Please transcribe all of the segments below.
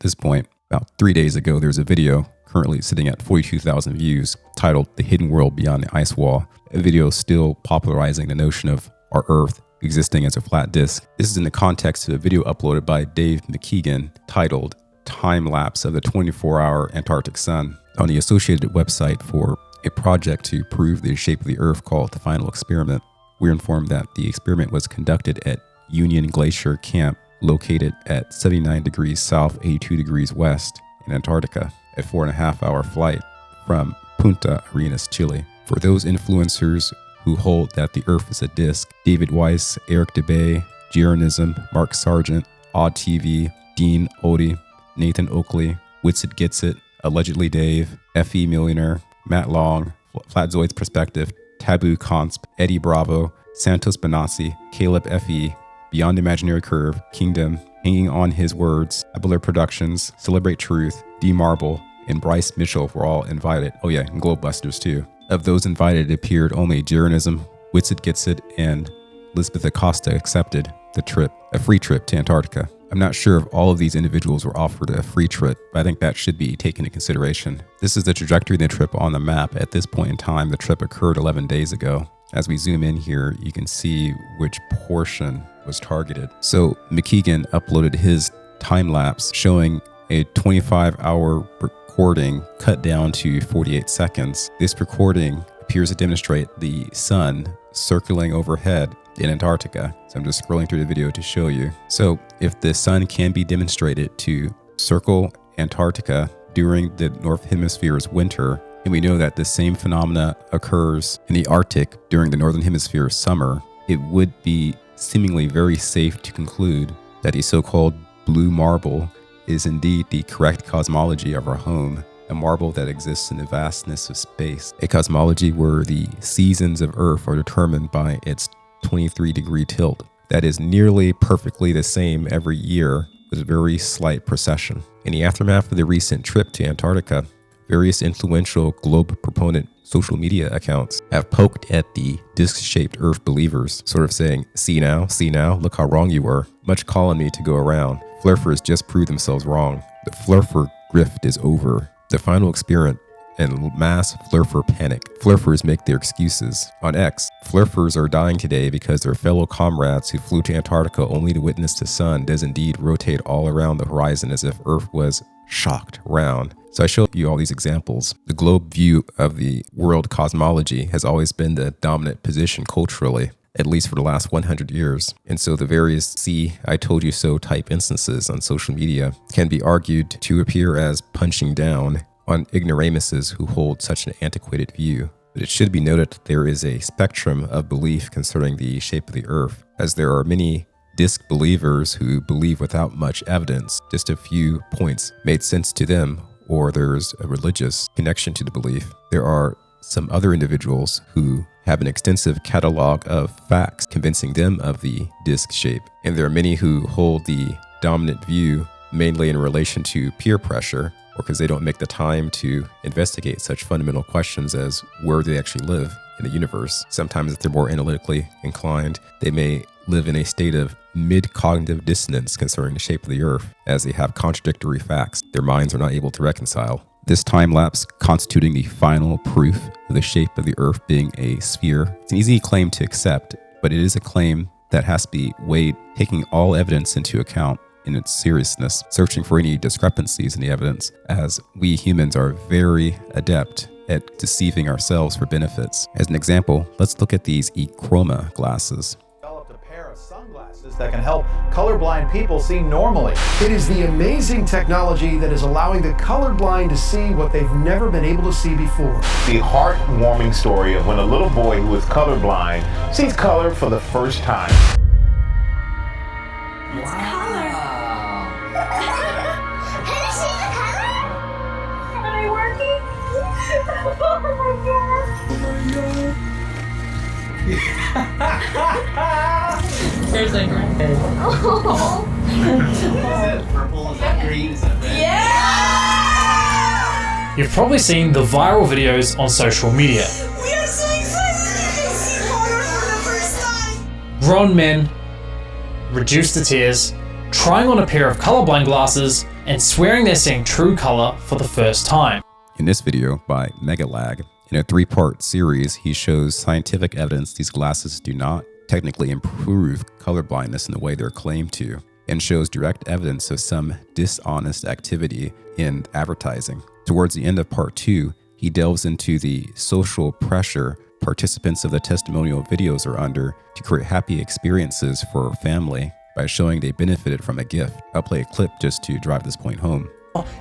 this point. About 3 days ago, there's a video currently sitting at 42,000 views titled The Hidden World Beyond the Ice Wall, a video still popularizing the notion of our Earth existing as a flat disk. This is in the context of a video uploaded by Dave McKeegan titled Time Lapse of the 24-Hour Antarctic Sun on the associated website for a project to prove the shape of the Earth called The Final Experiment. We're informed that the experiment was conducted at Union Glacier Camp, located at 79 degrees south, 82 degrees west in Antarctica, a 4.5-hour flight from Punta Arenas, Chile. For those influencers who hold that the Earth is a disk, David Weiss, Eric DeBay, Gironism, Mark Sargent, Odd TV, Dean Odie, Nathan Oakley, Witsit Gets It, Allegedly Dave, FE Millionaire, Matt Long, Flatzoid's Perspective, Taboo Consp, Eddie Bravo, Santos Benassi, Caleb FE, Beyond Imaginary Curve, Kingdom, Hanging on His Words, Abler Productions, Celebrate Truth, D Marble, and Bryce Mitchell were all invited. Oh yeah, and Globebusters too. Of those invited, it appeared only Gironism, Witsit Gets It, and Elizabeth Acosta accepted the trip, a free trip to Antarctica. I'm not sure if all of these individuals were offered a free trip, but I think that should be taken into consideration. This is the trajectory of the trip on the map. At this point in time, the trip occurred 11 days ago. As we zoom in here, you can see which portion was targeted. So McKeegan uploaded his time lapse showing a 25-hour recording cut down to 48 seconds. This recording appears to demonstrate the sun circling overhead in Antarctica. So I'm just scrolling through the video to show you. So if the sun can be demonstrated to circle Antarctica during the North Hemisphere's winter, and we know that the same phenomena occurs in the Arctic during the Northern Hemisphere's summer, it would be seemingly very safe to conclude that the so-called blue marble is indeed the correct cosmology of our home, a marble that exists in the vastness of space, a cosmology where the seasons of Earth are determined by its 23-degree tilt. That is nearly perfectly the same every year with very slight precession. In the aftermath of the recent trip to Antarctica, various influential globe proponent social media accounts have poked at the disc-shaped Earth believers, sort of saying, see now, look how wrong you were. Much call on me to go around. Flurfers just proved themselves wrong. The Flurfer grift is over. The final experiment and mass Flurfer panic. Flurfers make their excuses. On X, Flurfers are dying today because their fellow comrades who flew to Antarctica only to witness the sun does indeed rotate all around the horizon as if Earth was shocked round. So I showed you all these examples. The globe view of the world cosmology has always been the dominant position culturally, at least for the last 100 years. And so the various see, I told you so type instances on social media can be argued to appear as punching down on ignoramuses who hold such an antiquated view. But it should be noted that there is a spectrum of belief concerning the shape of the Earth, as there are many disc believers who believe without much evidence, just a few points made sense to them, or there's a religious connection to the belief. There are some other individuals who have an extensive catalog of facts convincing them of the disc shape. And there are many who hold the dominant view mainly in relation to peer pressure, or because they don't make the time to investigate such fundamental questions as where they actually live in the universe. Sometimes if they're more analytically inclined, they may live in a state of mid-cognitive dissonance concerning the shape of the Earth, as they have contradictory facts their minds are not able to reconcile. This time lapse constituting the final proof of the shape of the Earth being a sphere. It's an easy claim to accept, but it is a claim that has to be weighed, taking all evidence into account in its seriousness, searching for any discrepancies in the evidence, as we humans are very adept at deceiving ourselves for benefits. As an example, let's look at these e-chroma glasses. Developed a pair of sunglasses that can help colorblind people see normally. It is the amazing technology that is allowing the colorblind to see what they've never been able to see before. The heartwarming story of when a little boy who is colorblind sees color for the first time. It's color. Can you see the color? Am I working? Oh my god. There's like red. Oh. Is it purple? Is that green? Is that red? Yeah! You've probably seen the viral videos on social media. We are so excited to see color for the first time. Grown men reduced to tears, trying on a pair of colorblind glasses and swearing they're seeing true color for the first time. In this video by Megalag, in a 3-part series, he shows scientific evidence these glasses do not technically improve colorblindness in the way they're claimed to, and shows direct evidence of some dishonest activity in advertising. Towards the end of part 2, he delves into the social pressure participants of the testimonial videos are under to create happy experiences for family by showing they benefited from a gift. I'll play a clip just to drive this point home.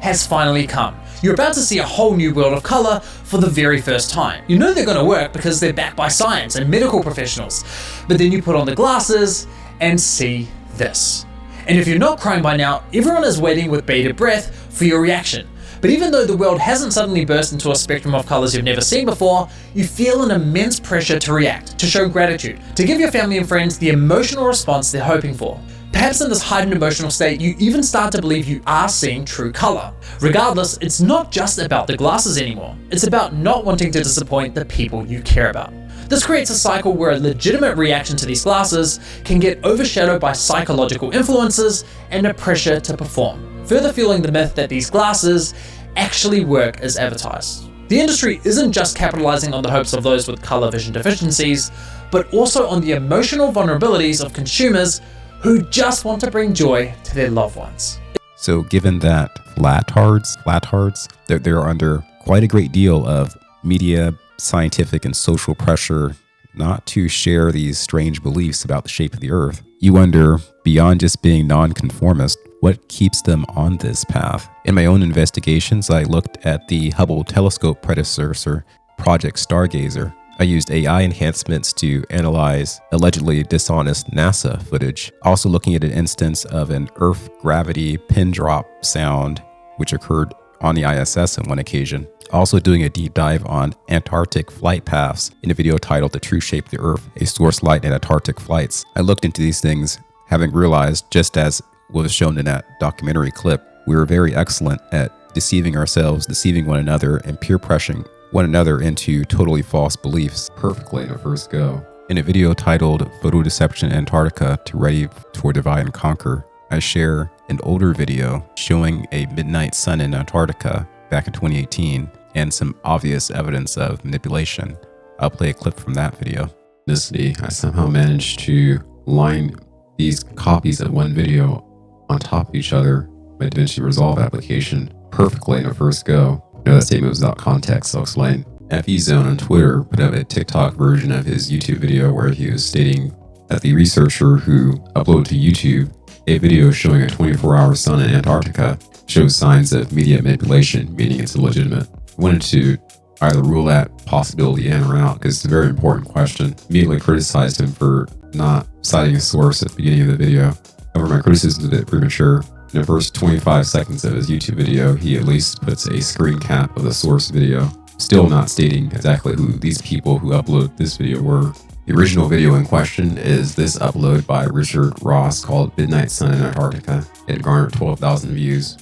Has finally come. You're about to see a whole new world of color for the very first time. You know they're going to work because they're backed by science and medical professionals. But then you put on the glasses and see this. And if you're not crying by now, everyone is waiting with bated breath for your reaction. But even though the world hasn't suddenly burst into a spectrum of colors you've never seen before, you feel an immense pressure to react, to show gratitude, to give your family and friends the emotional response they're hoping for. Perhaps in this heightened emotional state, you even start to believe you are seeing true color. Regardless, it's not just about the glasses anymore. It's about not wanting to disappoint the people you care about. This creates a cycle where a legitimate reaction to these glasses can get overshadowed by psychological influences and a pressure to perform, further fueling the myth that these glasses actually work as advertised. The industry isn't just capitalizing on the hopes of those with color vision deficiencies, but also on the emotional vulnerabilities of consumers who just want to bring joy to their loved ones. So given that Flattards, they're under quite a great deal of media, scientific, and social pressure not to share these strange beliefs about the shape of the Earth, you wonder, beyond just being nonconformist, what keeps them on this path? In my own investigations, I looked at the Hubble telescope predecessor, Project Stargazer. I used AI enhancements to analyze allegedly dishonest NASA footage, also looking at an instance of an Earth gravity pin drop sound, which occurred on the ISS on one occasion. Also doing a deep dive on Antarctic flight paths in a video titled The True Shape of the Earth, a source light in Antarctic flights. I looked into these things, having realized, just as was shown in that documentary clip, we were very excellent at deceiving ourselves, deceiving one another, and peer pressuring one another into totally false beliefs perfectly at a first go. In a video titled Photo Deception Antarctica to Ready for Divide and Conquer, I share an older video showing a midnight sun in Antarctica back in 2018 and some obvious evidence of manipulation. I'll play a clip from that video. I somehow managed to line these copies of one video on top of each other by DaVinci Resolve application perfectly in a first go. No, that statement was without context, so I'll explain. FEZone on Twitter put up a TikTok version of his YouTube video where he was stating that the researcher who uploaded to YouTube a video showing a 24-hour sun in Antarctica shows signs of media manipulation, meaning it's illegitimate. I wanted to either rule that possibility in or out because it's a very important question. Immediately criticized him for not citing a source at the beginning of the video. However, my criticism is a bit premature. In the first 25 seconds of his YouTube video, he at least puts a screen cap of the source video, still not stating exactly who these people who uploaded this video were. The original video in question is this upload by Richard Ross called Midnight Sun in Antarctica. It garnered 12,000 views,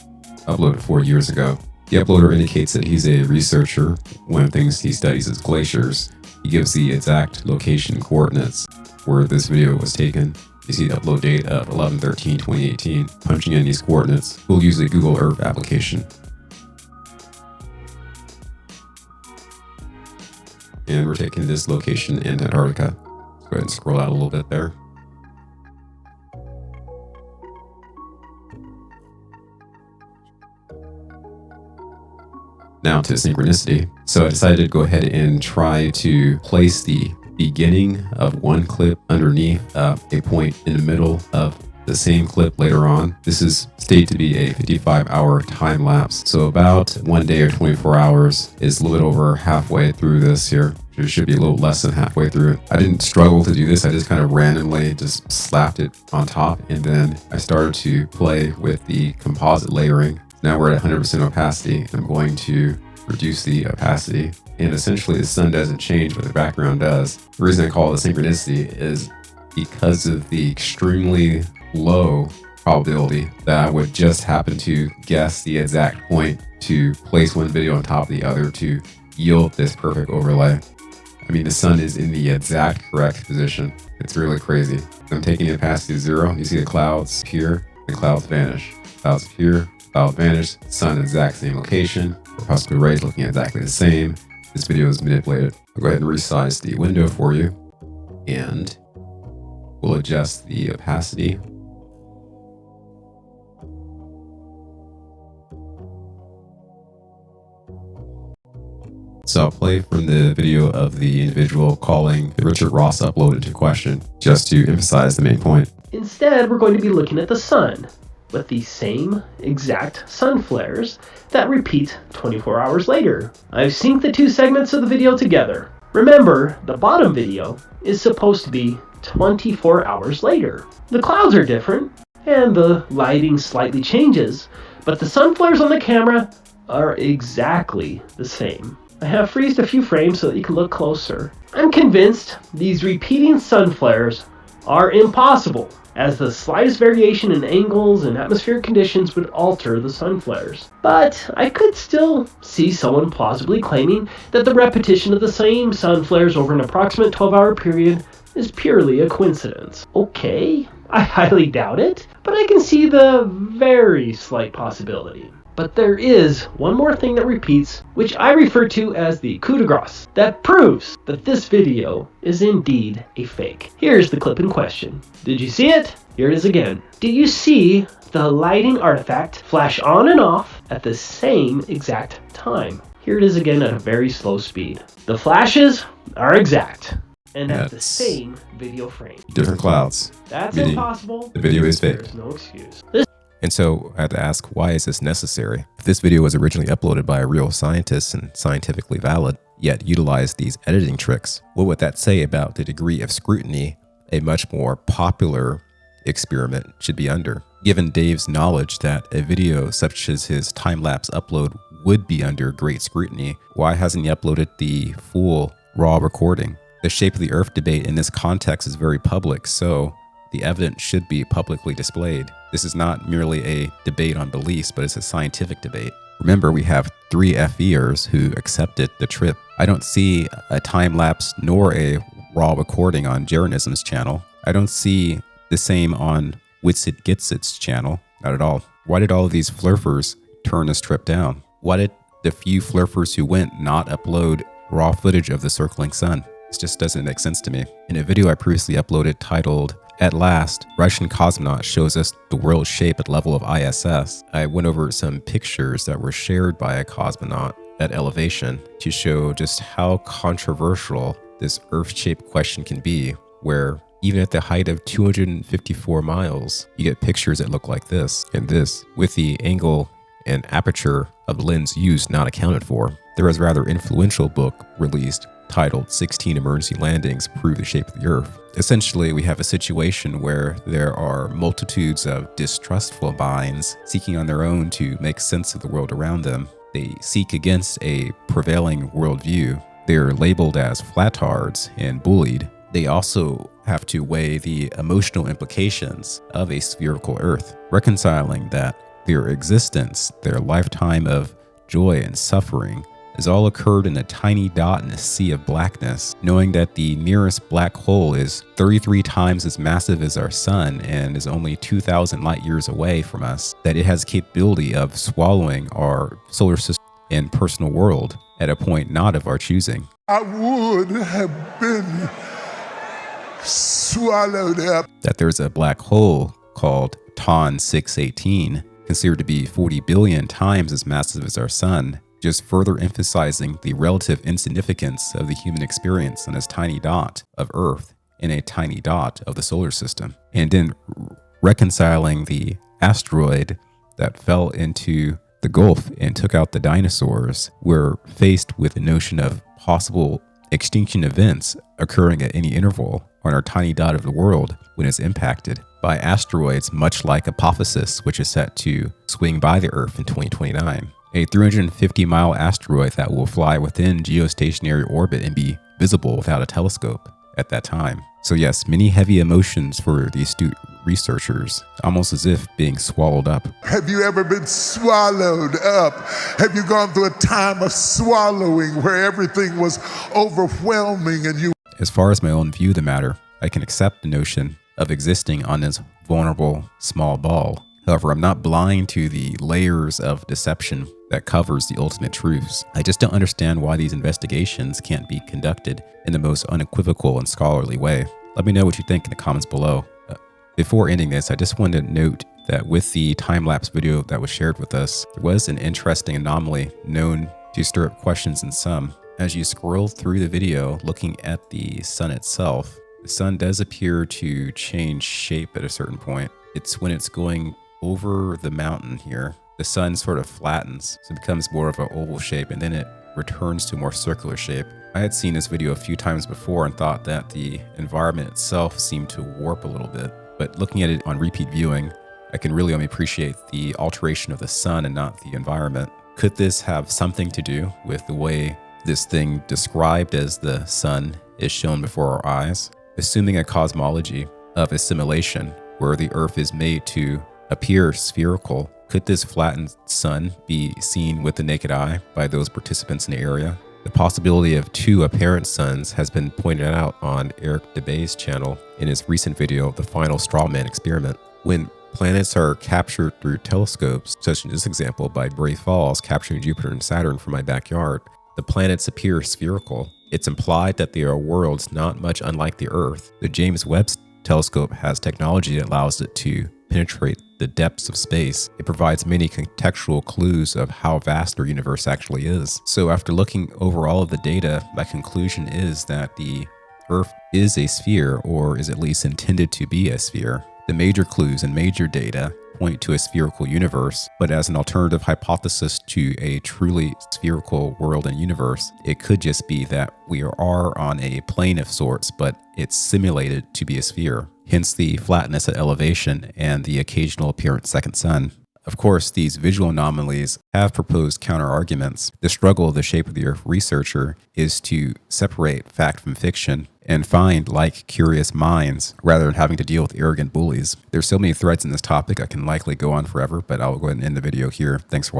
uploaded 4 years ago. The uploader indicates that he's a researcher. One of the things he studies is glaciers. He gives the exact location and coordinates where this video was taken. You see the upload date of 11/13/2018. Punching in these coordinates, we'll use a Google Earth application. And we're taking this location in Antarctica. Let's go ahead and scroll out a little bit there. Now to synchronicity. So I decided to go ahead and try to place the beginning of one clip underneath a point in the middle of the same clip later on. This is stated to be a 55-hour time lapse. So about 1 day or 24 hours is a little bit over halfway through this here. It should be a little less than halfway through it. I didn't struggle to do this. I just kind of randomly just slapped it on top. And then I started to play with the composite layering. Now we're at 100% opacity. I'm going to reduce the opacity. And essentially the sun doesn't change, but the background does. The reason I call it synchronicity is because of the extremely low probability that I would just happen to guess the exact point to place one video on top of the other to yield this perfect overlay. I mean, the sun is in the exact correct position. It's really crazy. I'm taking the opacity to 0. You see the clouds here. the clouds vanish. Clouds appear, cloud vanish, sun in the exact same location, corpuscular rays looking exactly the same. This video is manipulated. I'll go ahead and resize the window for you, and we'll adjust the opacity. So I'll play from the video of the individual calling Richard Ross upload into question, just to emphasize the main point. Instead, we're going to be looking at the sun, with the same exact sun flares that repeat 24 hours later. I've synced the two segments of the video together. Remember, the bottom video is supposed to be 24 hours later. The clouds are different, and the lighting slightly changes, but the sun flares on the camera are exactly the same. I have freezed a few frames so that you can look closer. I'm convinced these repeating sun flares are impossible, as the slightest variation in angles and atmospheric conditions would alter the sun flares. But I could still see someone plausibly claiming that the repetition of the same sun flares over an approximate 12-hour period is purely a coincidence. Okay, I highly doubt it, but I can see the very slight possibility. But there is one more thing that repeats, which I refer to as the coup de grace, that proves that this video is indeed a fake. Here's the clip in question. Did you see it? Here it is again. Do you see the lighting artifact flash on and off at the same exact time? Here it is again at a very slow speed. The flashes are exact and at the same video frame. Different clouds. That's impossible. The video is fake. There's no excuse. And so I had to ask, why is this necessary? If this video was originally uploaded by a real scientist and scientifically valid, yet utilized these editing tricks, what would that say about the degree of scrutiny a much more popular experiment should be under? Given Dave's knowledge that a video such as his time-lapse upload would be under great scrutiny, why hasn't he uploaded the full raw recording? The shape of the Earth debate in this context is very public, so the evidence should be publicly displayed. This is not merely a debate on beliefs, but it's a scientific debate. Remember, we have 3 FEers who accepted the trip. I don't see a time-lapse nor a raw recording on Jeranism's channel. I don't see the same on Witsit Gitsit's channel. Not at all. Why did all of these flurfers turn this trip down? Why did the few flurfers who went not upload raw footage of the circling sun? This just doesn't make sense to me. In a video I previously uploaded titled, "At Last, Russian Cosmonaut Shows Us the World's Shape at Level of ISS," I went over some pictures that were shared by a cosmonaut at elevation to show just how controversial this Earth-shaped question can be, where even at the height of 254 miles, you get pictures that look like this and this, with the angle and aperture of the lens used not accounted for. There was a rather influential book released titled 16 Emergency Landings Prove the Shape of the Earth. Essentially, we have a situation where there are multitudes of distrustful minds seeking on their own to make sense of the world around them. They seek against a prevailing worldview. They're labeled as flattards and bullied. They also have to weigh the emotional implications of a spherical Earth, reconciling that their existence, their lifetime of joy and suffering, has all occurred in a tiny dot in a sea of blackness, knowing that the nearest black hole is 33 times as massive as our sun and is only 2,000 light years away from us, that it has the capability of swallowing our solar system and personal world at a point not of our choosing. I would have been swallowed up. That there's a black hole called TON 618, considered to be 40 billion times as massive as our sun, just further emphasizing the relative insignificance of the human experience on this tiny dot of Earth in a tiny dot of the solar system. And then reconciling the asteroid that fell into the Gulf and took out the dinosaurs, we're faced with the notion of possible extinction events occurring at any interval on our tiny dot of the world when it's impacted by asteroids much like Apophis, which is set to swing by the Earth in 2029. A 350-mile asteroid that will fly within geostationary orbit and be visible without a telescope at that time. So yes, many heavy emotions for the astute researchers, almost as if being swallowed up. Have you ever been swallowed up? Have you gone through a time of swallowing where everything was overwhelming and you... As far as my own view of the matter, I can accept the notion of existing on this vulnerable small ball. However, I'm not blind to the layers of deception that covers the ultimate truths. I just don't understand why these investigations can't be conducted in the most unequivocal and scholarly way. Let me know what you think in the comments below. Before ending this, I just wanted to note that with the time-lapse video that was shared with us, there was an interesting anomaly known to stir up questions in some. As you scroll through the video looking at the sun itself, the sun does appear to change shape at a certain point. It's when it's going over the mountain here, the sun sort of flattens, so it becomes more of an oval shape, and then it returns to a more circular shape. I had seen this video a few times before and thought that the environment itself seemed to warp a little bit, but looking at it on repeat viewing, I can really only appreciate the alteration of the sun and not the environment. Could this have something to do with the way this thing described as the sun is shown before our eyes? Assuming a cosmology of assimilation where the Earth is made to appear spherical, could this flattened sun be seen with the naked eye by those participants in the area? The possibility of two apparent suns has been pointed out on Eric DeBay's channel in his recent video, The Final Strawman Experiment. When planets are captured through telescopes, such as this example by Bray Falls capturing Jupiter and Saturn from my backyard, the planets appear spherical. It's implied that they are worlds not much unlike the Earth. The James Webb telescope has technology that allows it to penetrate the depths of space. It provides many contextual clues of how vast our universe actually is. So after looking over all of the data, my conclusion is that the Earth is a sphere, or is at least intended to be a sphere. The major clues and major data point to a spherical universe, but as an alternative hypothesis to a truly spherical world and universe, it could just be that we are on a plane of sorts, but it's simulated to be a sphere. Hence the flatness at elevation and the occasional apparent second sun. Of course, these visual anomalies have proposed counter-arguments. The struggle of the Shape of the Earth researcher is to separate fact from fiction and find like curious minds rather than having to deal with arrogant bullies. There's so many threads in this topic, I can likely go on forever, but I'll go ahead and end the video here. Thanks for watching.